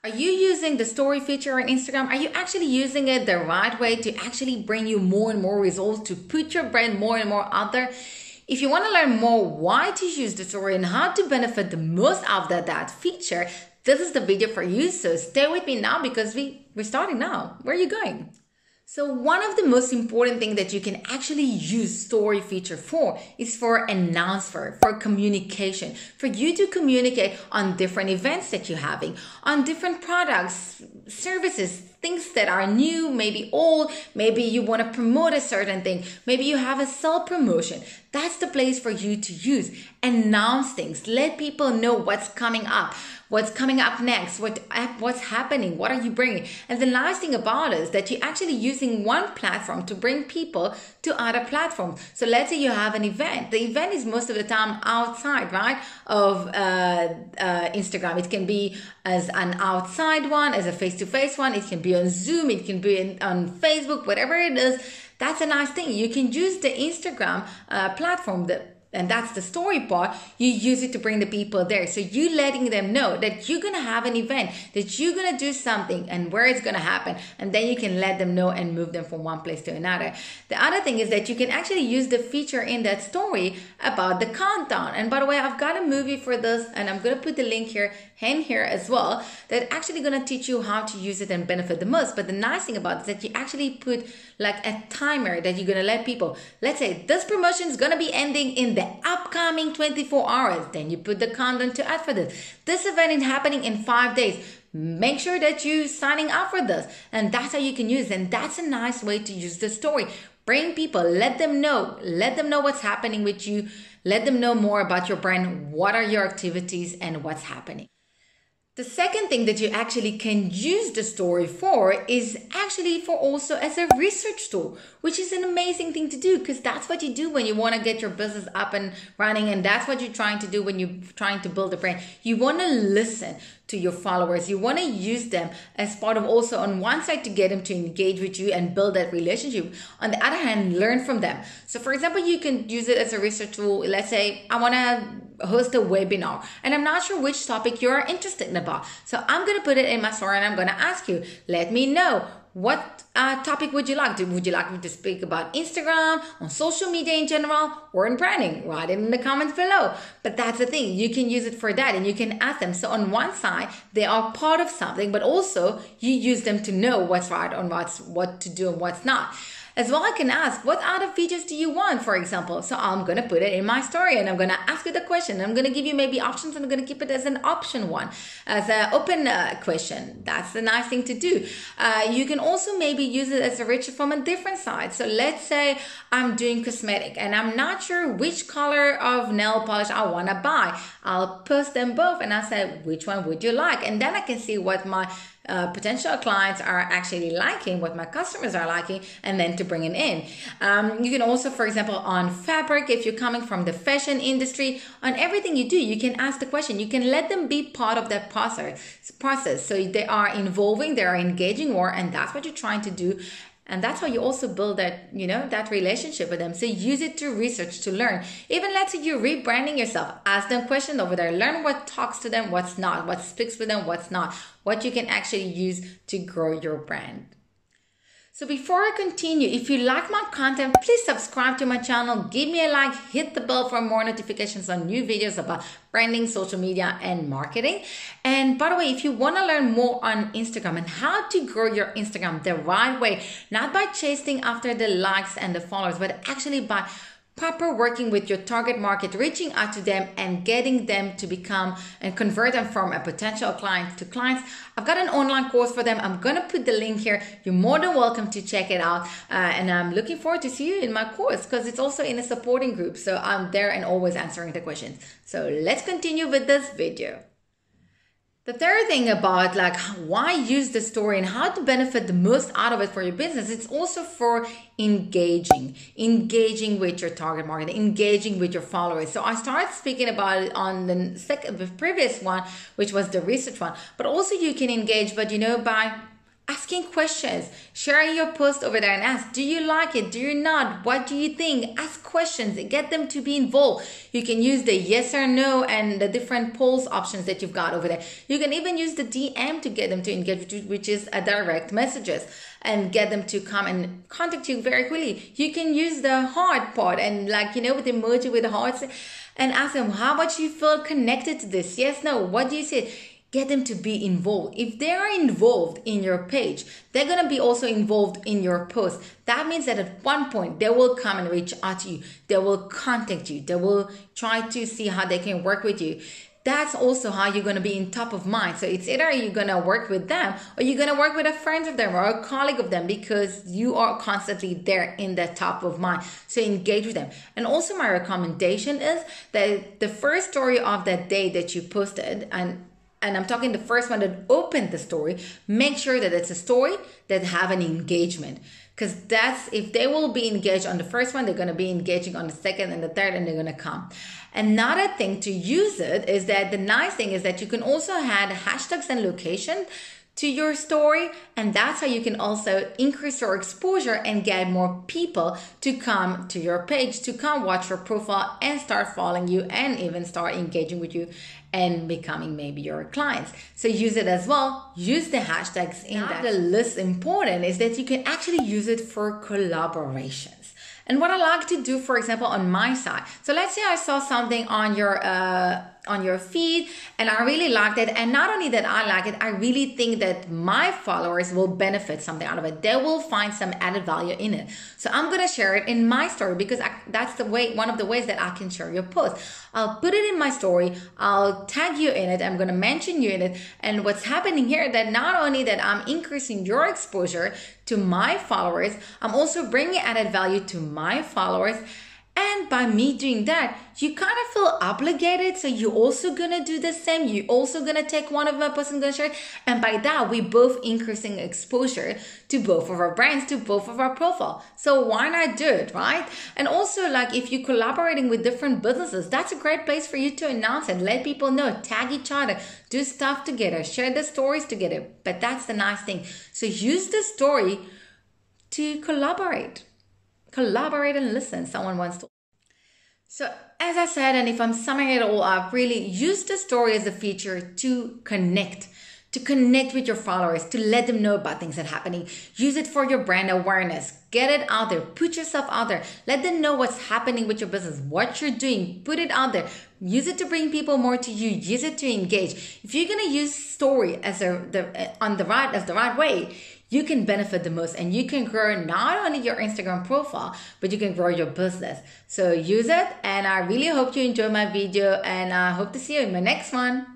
Are you using the story feature on Instagram? Are you actually using it the right way to actually bring you more and more results, to put your brand more and more out there? If you want to learn more why to use the story and how to benefit the most out of that feature, this is the video for you. So stay with me now because we're starting now. Where are you going? So one of the most important things that you can actually use story feature for is for announcement, for communication, for you to communicate on different events that you're having, on different products, services, things that are new, maybe old, maybe you want to promote a certain thing, maybe you have a self promotion. That's the place for you to use. Announce things, let people know what's coming up next, what's happening, what are you bringing. And the nice thing about it is that you're actually using one platform to bring people to other platforms. So let's say you have an event. The event is most of the time outside, right, of Instagram. It can be as an outside one, as a face-to-face one. It can be on Zoom. It can be on Facebook, whatever it is. That's a nice thing. You can use the Instagram platform and that's the story part. You use it to bring the people there. So you letting them know that you're going to have an event, that you're going to do something and where it's going to happen. And then you can let them know and move them from one place to another. The other thing is that you can actually use the feature in that story about the countdown. And by the way, I've got a movie for this and I'm going to put the link here and here as well, that actually going to teach you how to use it and benefit the most. But the nice thing about it is that you actually put like a timer that you're going to let people, let's say this promotion is going to be ending in the upcoming 24 hours. Then you put the countdown to add for this. This event is happening in 5 days. Make sure that you signing up for this. And that's how you can use it. And that's a nice way to use the story. Bring people, let them know what's happening with you. Let them know more about your brand. What are your activities and what's happening. The second thing that you actually can use the story for is actually for also as a research tool, which is an amazing thing to do because that's what you do when you want to get your business up and running. And that's what you're trying to do when you're trying to build a brand. You want to listen to your followers. You want to use them as part of also on one side to get them to engage with you and build that relationship. On the other hand, learn from them. So for example, you can use it as a research tool. Let's say I want to host a webinar and I'm not sure which topic you're interested in about. So I'm going to put it in my story and I'm going to ask you, let me know. What topic would you like? Would you like me to speak about Instagram, on social media in general, or in branding? Write it in the comments below. But that's the thing. You can use it for that and you can ask them. So on one side, they are part of something, but also you use them to know what's right and what to do and what's not. As well, I can ask, what other features do you want, for example? So I'm going to put it in my story and I'm going to ask you the question. I'm going to give you maybe options and I'm going to keep it as an option one, as an open question. That's the nice thing to do. You can also maybe use it as a richer from a different side. So let's say I'm doing cosmetic and I'm not sure which color of nail polish I want to buy. I'll post them both and I'll say, which one would you like? And then I can see what my potential clients are actually liking, what my customers are liking, and then to bring it in. You can also, for example, on fabric, if you're coming from the fashion industry, on everything you do, you can ask the question. You can let them be part of that process. So they are involving, they are engaging more, and that's what you're trying to do. And that's how you also build that, that relationship with them. So use it to research, to learn. Even let's say you're rebranding yourself. Ask them questions over there. Learn what talks to them, what's not, what speaks with them, what's not, what you can actually use to grow your brand. So before I continue, if you like my content, please subscribe to my channel, give me a like, hit the bell for more notifications on new videos about branding, social media, and marketing. And by the way, if you want to learn more on Instagram and how to grow your Instagram the right way, not by chasing after the likes and the followers, but actually by proper working with your target market, reaching out to them and getting them to become and convert them from a potential client to clients. I've got an online course for them. I'm going to put the link here. You're more than welcome to check it out. And I'm looking forward to see you in my course because it's also in a supporting group. So I'm there and always answering the questions. So let's continue with this video. The third thing about like why use the story and how to benefit the most out of it for your business, it's also for engaging with your target market, engaging with your followers. So I started speaking about it on the previous one, which was the research one, but also you can engage, but by Asking questions, sharing your post over there and ask, do you like it? Do you not? What do you think? Ask questions, get them to be involved. You can use the yes or no and the different polls options that you've got over there. You can even use the DM to get them to engage with you, which is a direct messages, and get them to come and contact you very quickly. You can use the heart part and with the emoji with the hearts and ask them, how much you feel connected to this? Yes, no, what do you say? Get them to be involved. If they are involved in your page, they're going to be also involved in your post. That means that at one point, they will come and reach out to you. They will contact you. They will try to see how they can work with you. That's also how you're going to be in top of mind. So it's either you're going to work with them or you're going to work with a friend of them or a colleague of them, because you are constantly there in the top of mind. So engage with them. And also my recommendation is that the first story of that day that you posted, and I'm talking the first one that opened the story, make sure that it's a story that have an engagement. Because that's, if they will be engaged on the first one, they're going to be engaging on the second and the third, and they're going to come. Another thing to use it is that the nice thing is that you can also add hashtags and location to your story, and that's how you can also increase your exposure and get more people to come to your page, to come watch your profile and start following you and even start engaging with you and becoming maybe your clients. So use it as well. Use the hashtags in that. The list important is that you can actually use it for collaborations. And what I like to do, for example, on my side. So let's say I saw something on your feed and I really liked it. And not only that I like it, I really think that my followers will benefit something out of it. They will find some added value in it. So I'm going to share it in my story, because that's the way, one of the ways that I can share your post. I'll put it in my story. I'll tag you in it. I'm going to mention you in it. And what's happening here, that not only that I'm increasing your exposure to my followers, I'm also bringing added value to my followers. And by me doing that, you kind of feel obligated. So you're also going to do the same. You're also going to take one of my posts and going to share it. And by that, we both increasing exposure to both of our brands, to both of our profile. So why not do it, right? And also, if you're collaborating with different businesses, that's a great place for you to announce and let people know, tag each other, do stuff together, share the stories together. But that's the nice thing. So use the story to collaborate and listen. Someone wants to. So as I said, and if I'm summing it all up, really use the story as a feature to connect with your followers, to let them know about things that are happening. Use it for your brand awareness. Get it out there. Put yourself out there. Let them know what's happening with your business, what you're doing. Put it out there. Use it to bring people more to you. Use it to engage. If you're going to use story as the right way, you can benefit the most, and you can grow not only your Instagram profile, but you can grow your business. So use it, and I really hope you enjoy my video, and I hope to see you in my next one.